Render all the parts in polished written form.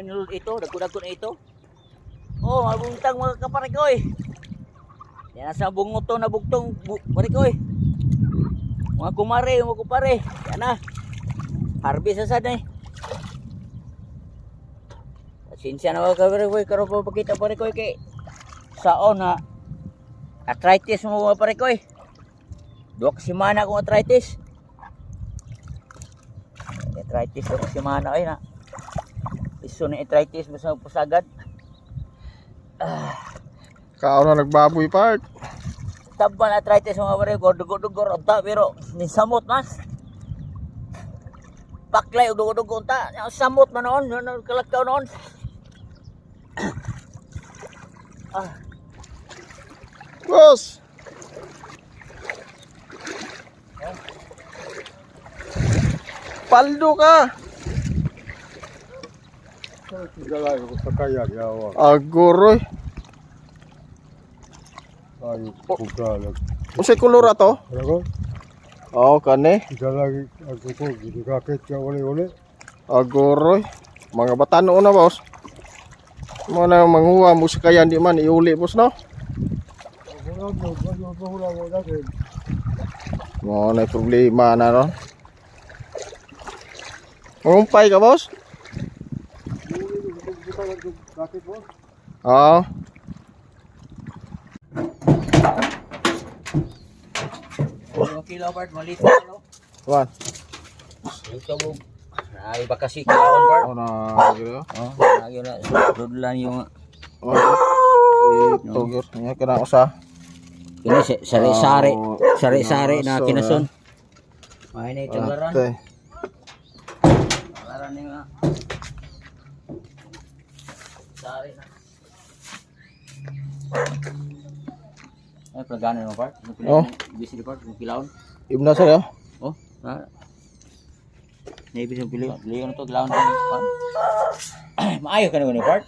minulod ito, dagko-dagko na ito. Oh, mabuntang mga kaparikoy. Yan nasa bungot to na bugtong parikoy. Mga kumare, mga kupare. Yan na. Harvest asad na eh. Sinsya na mga kaparikoy, karon pa pakita parikoy kay saon na arthritis mo mga parikoy. 2 semana akong arthritis. Arthritis 2 semana ay na. Iso na arthritis basta pasagad. Kao na nagbaboy part. Taban arthritis mga parikoy, dugo-dugo unta pero nisamot mas. Paklay dugo-dugo unta, samot man noon, kalakaw noon. Boss. Paldo ka. Agoroy. Ayo pugalag. Unsay kolor ato? Ano? Oh, kani. Galagi ako ko gigakit ka uli-uli. Agoroy. Mga batano na, boss. Mo na manghuwa mo sa kayan di man iuli, boss, no? Mo na problema na ron. Ngumpay ka, boss? Oo. Yung kilo part malito no. Kuan. Ito mo. Ay baka si kaon part. Oh, na giro. Oh, lagi na dudlan yung Oh. Ito gyud nya kana usa. ini sari-sari, Oh, sari-sari na kinason, kinason. May na ito garan. Ate. Garan ni nga. Sari na. Ay plagano no part. Oh. Busy di part, kilaon. Ibna sa yo. Oh, na. Naibig yung pili. Pili ano to, kilaon. Maayo ka na ni part.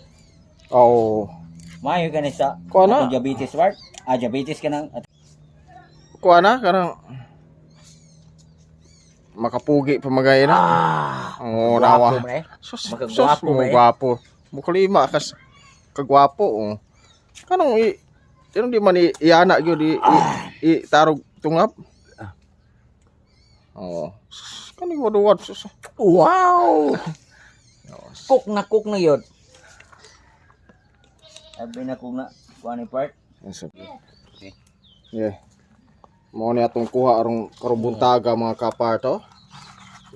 Oh. Maayo ka na sa Kuha na. atong diabetes part. Diabetes ka nang Kuha na kanang makapugi pamagay na. Oh, nawa. Sus, Magkagwapo mo ba eh? gwapo. Mukulima kas kagwapo. Oh. Kanang di man iana gyud i tarog tungap. Oh. Kani mo duwat sus. Wow! Cook na yun. Sabi na cook na. Kuha ni part. Yes. Yeah. Mo ni atong kuha arong karubuntaga mga kapar to.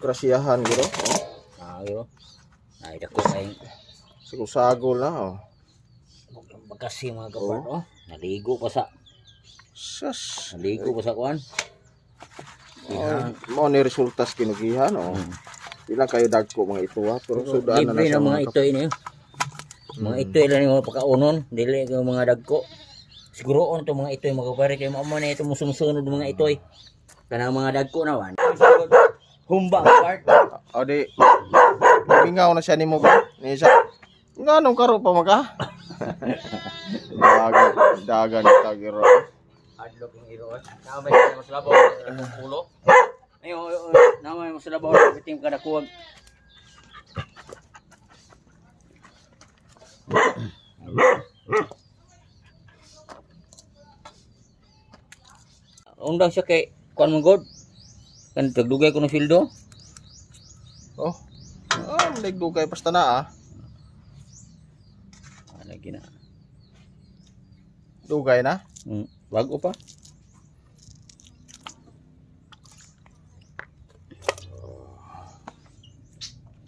Grasyahan guro. Oh. Yun. Ay, dako sa yung Sigusagol na. Oh. magkasi mga kapart. Oh. Naligo pa sa kuhan. Mo ni resultas kinugihan. Oh. Ilang kayo dagko mga ito ha. Pero sudan na Libre sa ng mga itoy niyo. Mga itoy lang yung pagkaunon. Dili yung mga dagko. Siguro on to mga itoy mga kapare kay mao na ito musumusunod mga itoy. Kanang mga dagko na wan. Humba part. O di. Bingaw na siya nimo ba? Ni siya. Nganong karo pa maka? dagan tagiro. Adlok yung iro. Namay sa maslabaw ng ulo. Ayo, namay maslabaw ng bitim kada kuwag. Undang siya kay kuan mong god. Kan tagdugay ko ng fildo. Oh. Nagdugay basta na ah. Lagi na. Dugay na. Bago pa.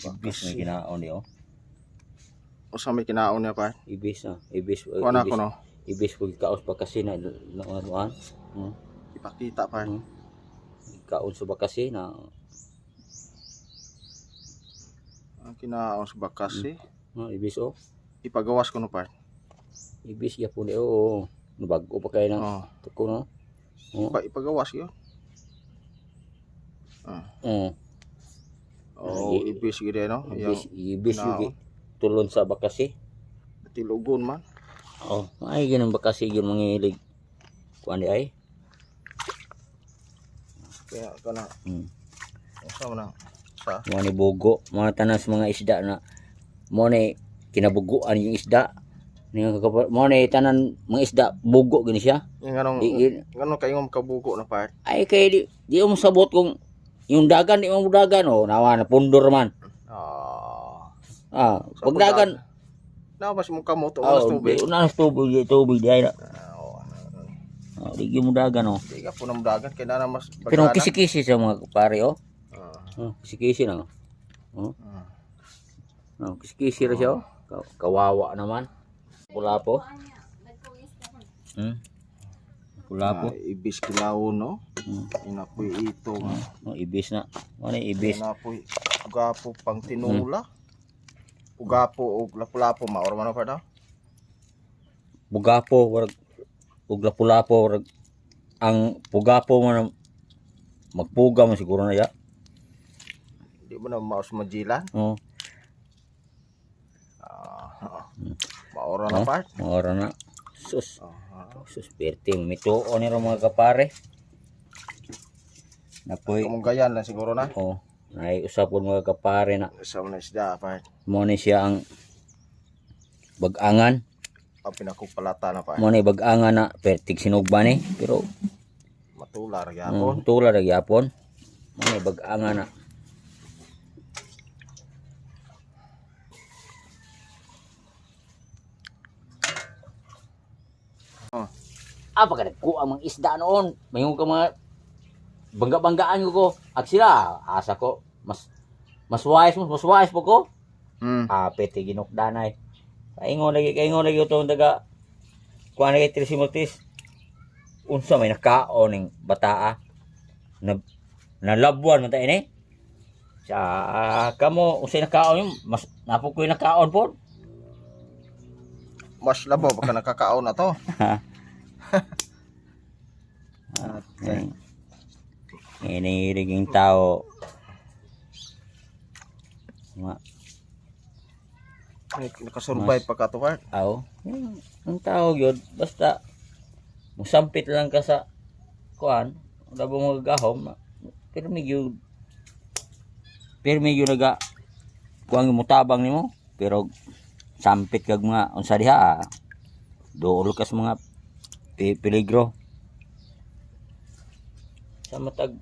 Ibis na ginaon niyo. Usa may kinaon niya pa. Ibis na. Ibis. Kuha ko. Ibis pag kaos pa kasi na ano. Ipakita pa. Kaon sa bakasi na Ang kinaon sa bakasi. ibis oh. Ipagawas ko no pa. Ibis ya po oo. Nabago pa kayo na. Tuko no. Ipagawas yun. Ibis gid no. Ibis yung tulon sa bakasi. Tilugon man. Oh, ay ganun bakasi yun mangilig. Kuan di ay. Kaya kana. Usa man na sa Mga ni bugo, mga tanas mga isda na mo ni kinabuguan yung isda. Mo ni tanan mga isda bugo gini siya. Yung anong, Di- anong kayong kabugo na part? Ay kay di mo sabot kung yung dagan di mo dagan nawa na pundor man. Pag dagan Na mas mong kamot o mas tubig. unas tubig di ay na. Di mo dagan Di ka po na mudagan kaya na mas Pero bagana. kisi-kisi sa mga pare Ah. kisi-kisi na. Kisi-kisi ra siya Kawawa naman. Pula-po. Pula-po. Ibis kilaw no. Inapoy ito. Ibis na. Ano ibis? Inapoy ugapo pang tinula. Ugapo o lapu-lapu maor man pa daw. Bugapo warag ug lapu-lapo warag ang pugapo man magpuga man siguro na ya. Di mo na maos majilan. Maora na part. Maora na. Sus. Sus perting mituo ni ro mga kapare. Napoy. Kamunggayan lang siguro na. Nay usapon mga kapare na Sa una isda part. mo ni siya ang bag-angan. Ang pinakupalata na part. Mo ni bag-angan na pertig sinugba ni pero Matular gyapon. tula ra gyapon. Mo ni bag-angan na. Pagka nagkuha ang mga isda noon, mayroon ka mga bangga-banggaan ko. At sila, asa ko, mas wise po ko. Pwede ginukdanay. Kaingon lagi itong daga, kuha na kay Trisimotis. Unsa may nakaon ng bataa. Nalabuan man tayo ni. Sa kamo, unsay nakaon yung, mas napo ko yung nakaon po. Mas labo baka nakakaon na to. Iniriging tao. Nakasurvive pa ka to part. Ang tao yun, basta musampit lang ka sa kuan, wala mo magagahom, pero medyo naga kuang mutabang nimo, pero sampit kag mga unsa diha, dool ka sa mga peligro. Sa matag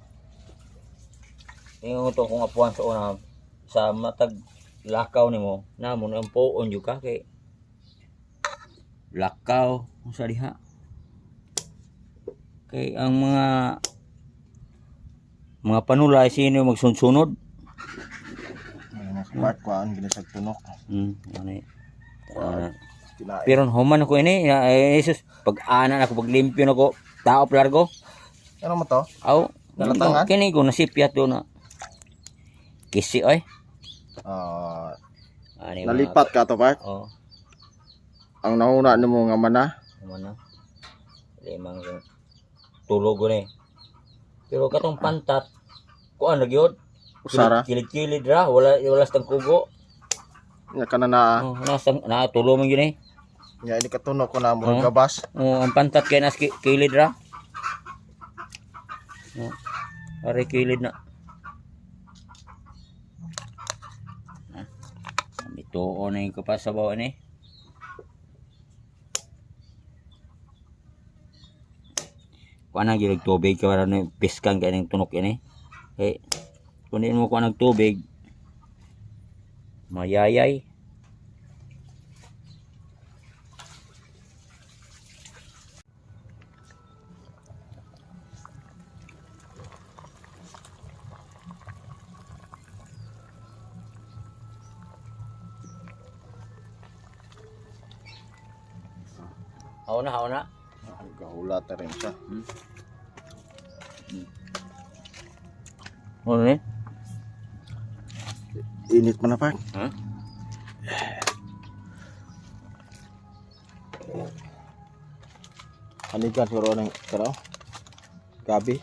yung to kung apuan sa una sa matag lakaw nimo namon ang puon jud ka kay lakaw unsa diha kay ang mga panulay sino magsunsunod Part kuan ginisag tunok. Pero human ako ini Jesus pag ana ako pag limpyo nako tao largo. Ano mo to? Nalatangan? Kini ko nasipyat do na. Kisi oy. Nalipat ka to part? Ang nauna nimo nga mana? Mana? Limang tulog ni. Pero katong pantat kuan ra gyud. Usara. Kilid-kilid ra wala stang kugo. Nya kana na. Na tulo man gyud ni. Nya ini katunok ko na murag gabas. Ang pantat kay nas kilid ra. Ari kilid na. Ito na yung kapasabaw ni. Kuha na gilig tubig kaya na piskan kaya ng tunok ini. Kung hindi mo kuha ng tubig, mayayay. Haw na. Gahulat na rin siya. Ano ni? Init man na pa. Hanigan siguro ng karaw. Gabi.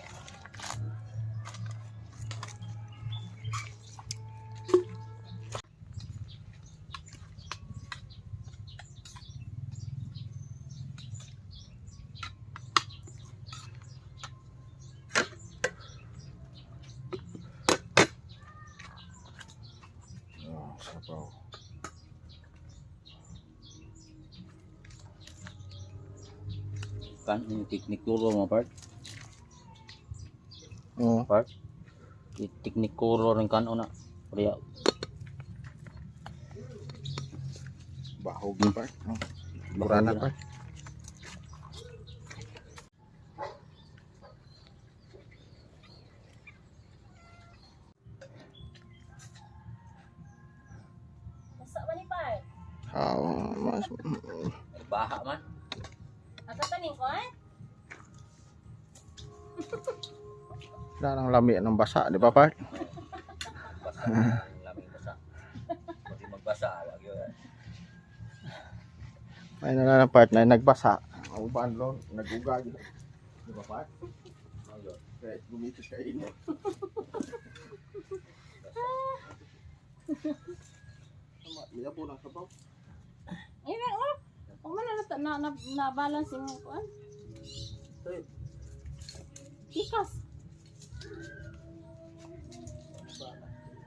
Sabaw. Kan yung teknik turo mo part. Oo. Part. Teknik turo rin kan una. Kaya Bahog na part. Mura na part. Basa ba ni Par? Mas baha man. Ata taning ko eh? wala nang lami ng basa, di ba part? Basa. Laming basa. Pati magbasa lagi yun. May na part na nagbasa. Ang uban lo, nagugag. Di ba part? Ayun. Kaya gumitis ka init. Liya po ng sabaw. Ayun na oh. Kung man na balance yung kuan. Ikas.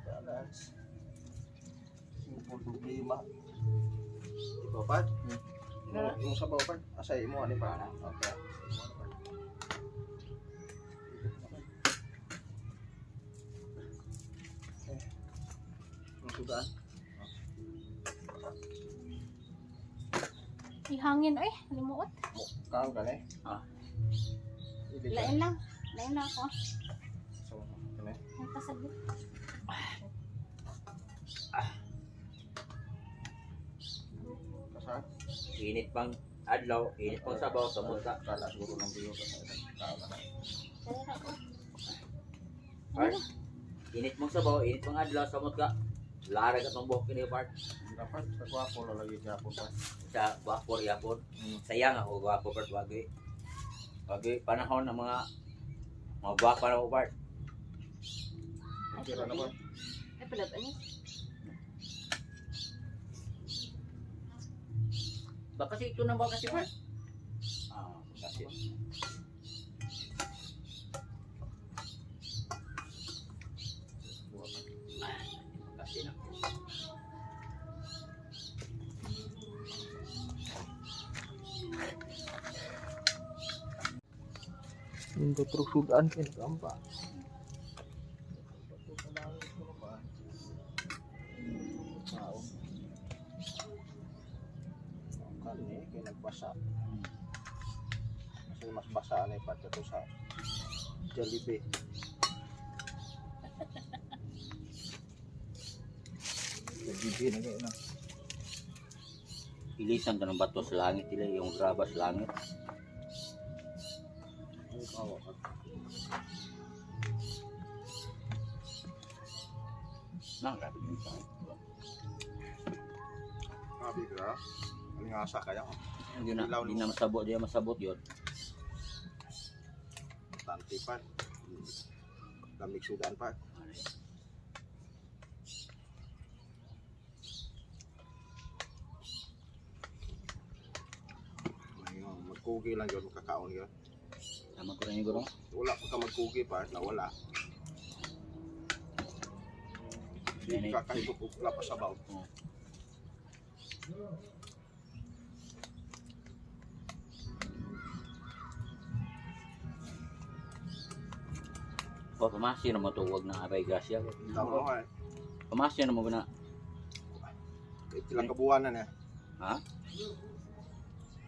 Balance. Simple problema. Di ba part? Yung sabaw part, asay mo ani pa. Okay. Yung sudan. Ihangin ay, limuot. Kaon ka ni? Ah. Lain lang. Lain lang ako. So, kani. Ang kasagit. Kasar. Init pang adlaw, init pang sabaw sa muka. Kala siguro ng biyo ka sa kaon ka. Dali na ako. Part. Init mong sabaw, init pang adlaw sa muka. Larag at ang buhok kini part. Dapat sa gwapo na lagi siya po part. Sa gwapo yapon. Sayang ako gwapo part wagi. Wagi panahon ng mga gwapo na ako part. Kira na ba? Ay, pala ba ni? Baka kasi ito na ba kasi part? Ah, kasi. Kasi na. Hindi terus sudan kan gampang. Kan ni kaya nagbasa. Kasi mas basa na ipat ito sa Jollibee. Jollibee na kayo na. Ilisan ka ng bato sa langit nila, yung graba sa langit. Nang grabe din sa langit. Sabi ka, ano nga sa kaya? Hindi na masabot, di na masabot yun. Tanti pa. Lamig sudan pa. Ayun, magkugi lang yun, makakaon yun. Tama ko rin yung guro. Wala pa ka magkugi pa, nawala. Hindi ka kahit wala pa sabaw. O, pamasyo na mo ito, huwag na abay gasya. Tama ka eh. Pamasyo na mo ba na? Ilang kabuhan na niya. Ha?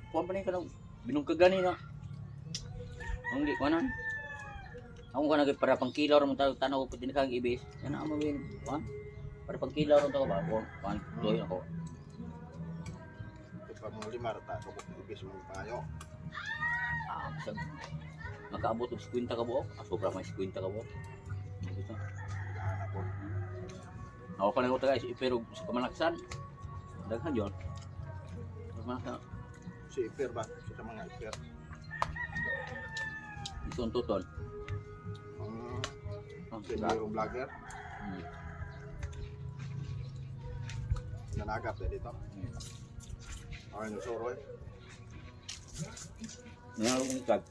Kuha pa rin ka lang, binungkagan na. Ang di ko na. Ako ka nagay para pang kilaw rin mo tayo, tanaw ko din kang ibis. Yan na, amawin. Ha? Para pang kilaw rin tayo ba? Kuha, tuloy ako. Ito pa mga lima rata, kabuk ibis mo tayo. Ah, masag. Makaabot og 50 ka buok. Ah, sobra may 50 ka buok. Dito. Anak ko. Ako pa lang ko guys, pero sa kamalaksan. Daghan yon. Kamalaksan. Si Iper ba? Sa mga Iper. Ison tuton. Oh, Si Larong Vlogger. Nanagap na dito. Okay, nusuro eh. Ngayon ako ngikag.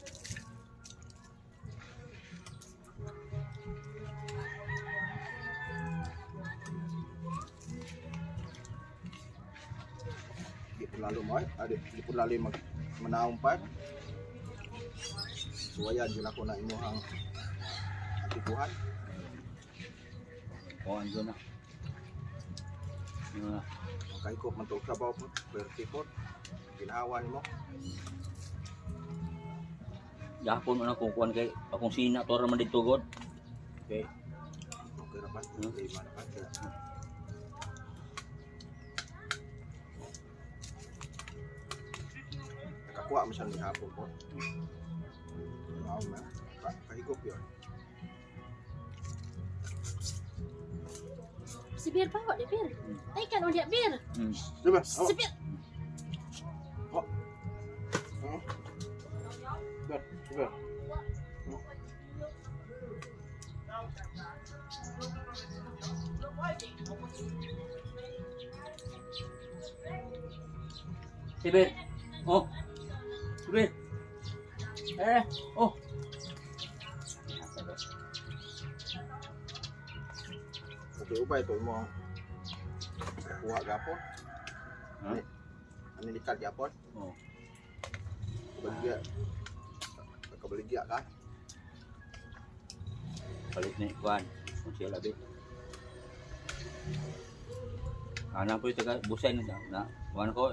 Di po lalo mo eh. Di po lalo yung manaong pa. suwayan yun ako na imuhang atikuhan. Kuhan ko na. Yun na. Kahikop man itong trabaho po, pwerte po. Ginawa mo. Gahapon na kukuhan kay akong sina to raman dito god. Okay. Okay rapat, lima rapat. Nakakuha mo siya ng hapon po. Wow na, kahigop yun. Si Bir pa, di Bir. Ay kan ulit Bir. Diba? Si Bir. Diba? Sibir. Oh. Sibir. Oh. Okay, ubay ito mo. Kuha gapon. Ha? Ano nikad gapon? Oh. Kabaligya. Kabaligya ka. Palit ni kuhan. Kung siya labi. Ana po ito ka busay na kuhan ko.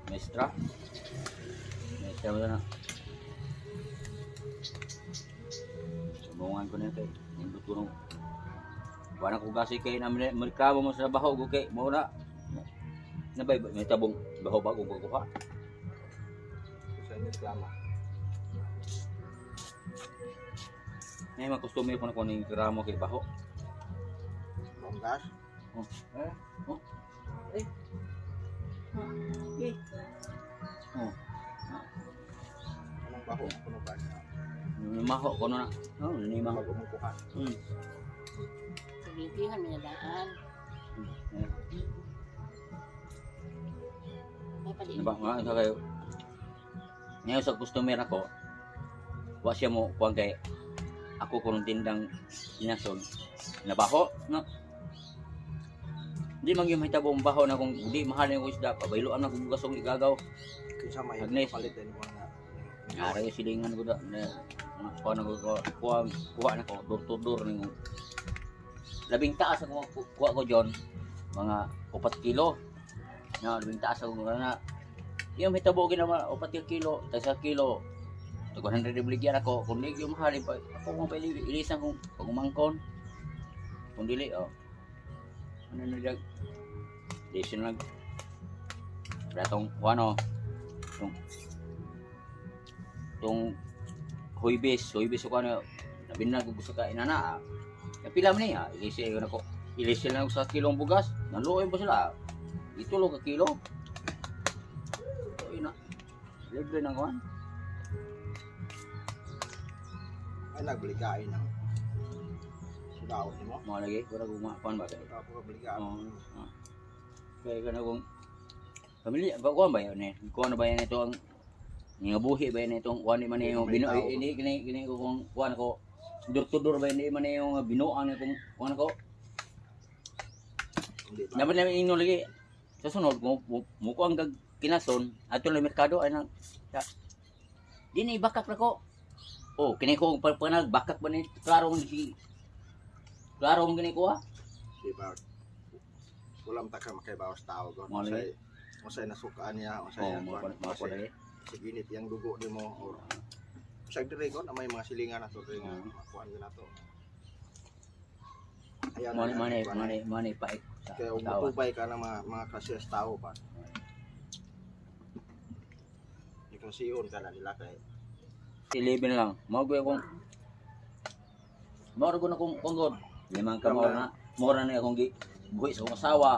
Mestra. Mestra mo na. Sumbungan ko na kay. Nindot ko nung wala ko kasi kay na merkabo mo sa baho ko kay mo na nabay may tabong baho ba kung kukuha. Sa inyo reklama. Ngay makustume ko na ko ning gramo kay baho. Longgas. Oh. Oh. Eh. Eh. Oh. Anong baho? Ano ba? Maho ko na. Oh, ni maho. Magumukuha. Sabihan mo na daan. May pali. Diba nga ito kayo. Ngayon sa customer ako, wa siya mo kuang kay ako kung tindang inason na baho, no? Di man yung hitabong baho na kung di mahal yung isda, pabayloan na kung bukas kong igagaw. Kinsa may Agnes. palitin mo na. Ara yung silingan ko da. Kuha na ko, kuha na ko, door to door. Labing taas ako kuha ko dyan, mga 4 kilo. No, labing taas ako na. Yung hitabogin naman, 4 kilo, 3 kilo. 100 bligyan ako, kung di yung mahal, ako kung ilisan kong pagumangkon. Kung dili, oh. Ano na dag? Dito nag ratong ano tong huibis ko ano nabinag ko sa kain na pila man niya ilisi ko nako ilisi lang sa kilong bugas nanluoy pa sila ito lo ka kilo ay na libre nang kuan Ay nagbligay ng daw mo. mo lagi para gumapan ba kay Ako bligay. kaya kana kung pamilya ba kuan ba yun eh kuan ba yan ito ang nga buhi ba yan itong kuan man yung bino ini kini ko kung kuan ko dur to dur ba ini man yung binuan itong kuan ko dapat namin inyo lagi sa sunod mo ang kinason ato lang merkado ay nang dini bakak na ko oh kini ko panag bakak ba ni klarong gini ko Di ba? Wala mo taka makaibawas tao ko. Mali. Masay nasukaan niya, masay oh mo lagi siginit yang dugo ni mo or sa dire ko na may mga silingan na to ring makuan na to. Ayan. Mani pa Kaya umutubay ka na mga kasiyas tao pa. Ikaw siyon ka na nila kay 11 lang mo kung mo na kung god limang ka mora na akong buhi sa akong asawa.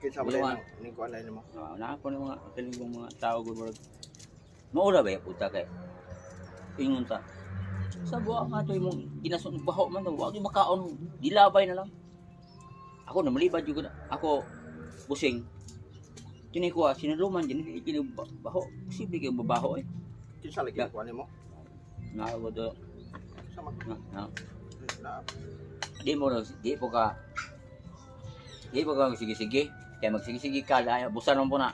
kinsa mo Biluan. ni kuan na mo. Na ako ng mga kaling mga tao gud murag maura ba puta kay ingon ta sa buwa nga to imong ginasun baho man wa gyud makaon dilabay na lang ako na malibad jud ako busing kini ko sinaluman din kini baho posible kay babaho eh Kinsa lagi kuan nimo? na ako do Sa mag na na di mo di po ka sige kaya magsige-sige ka dahil busan mo po na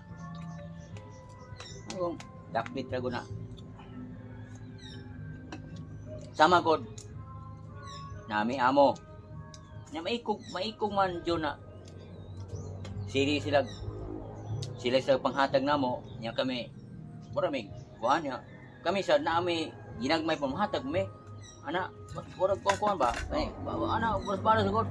ako dakbit rago na sama ko nami amo. Nya maikog man jud na sila sa panghatag namo nya kami mura may kuan nya kami sa nami ginagmay pamhatag me ana murag kuan ba ay ana balas balas gud